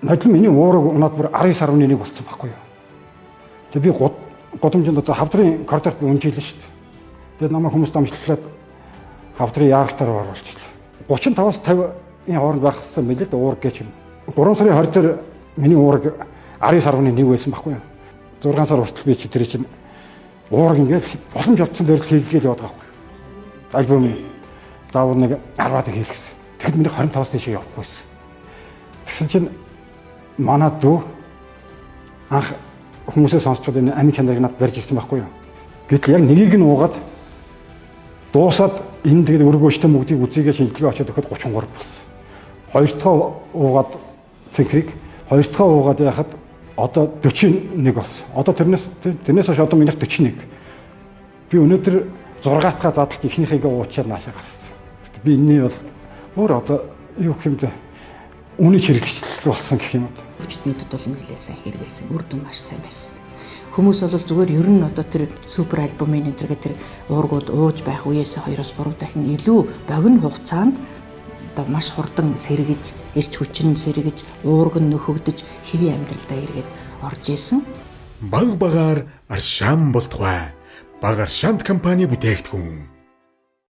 нодлон миний уураг унаад бүр 19.1 болсон байхгүй юу. Тэгээ би годомжинд одоо хавдрын коридорт унжийлээ шүү дээ. Тэгээд намайг хүмүүс дамжуулаад хавдрын яаралтаар оруулж ирлээ. 35-аас 50-ийн хооронд байх гэсэн мэлээ дээ уураг гэж юм. 3 сарын 20 дээр миний уураг 19.1 байсан байхгүй юу. 6 сар хүртэл би тэр чинь уураг ингээд боломж олдсон дээр л хийлгээд яваад байгаа байхгүй юу. Альбомын заавал нэг 10-аад хийх гэсэн. Тэгэхэд миний 25-аас тийш явахгүйсэн. Тэгсэн чинь манай дүү анх хүмүүсээс сонсчод энэ амин чанарыг надад барьж ирсэн байхгүй юу. Гэтэл яг нэгийг нь уугаад дуусаад энэ тэгээд өргөөжтэй мөгдийг үзийгээ шинжилгээ очоод өгөхөд 33 болсон. Хоёр дахь уугаад цэнхрийг хоёр дахь уугаад яхад одоо 41 болсон. Одоо тэрнээс хойш одоо минийх 41. Би өнөөдөр 6 дахь задлж ихнийхээ уучаад наашаа гарсан. Би энэний бол өөр одоо юу гэх юм бэ? Үнийг хэрэгжил болсон гэх юм. Хүчтнүүдэд бол нэлээд сайн хэрэгэлсэн. Үр дүн маш сайн байсан. Хүмүүс бол зүгээр ер нь одоо тэр супер альбомын энэ тэр уургууд ууж байх үеэс 2-3 дахин илүү богино хугацаанд одоо маш хурдан сэргэж, эрч хүчин сэргэж, уург нь нөхөгдөж хэвийн амьдралдаа эргээд орж исэн. Баг багаар Аршан болтугай. Баг Аршант компани бүтээгдэхүүн.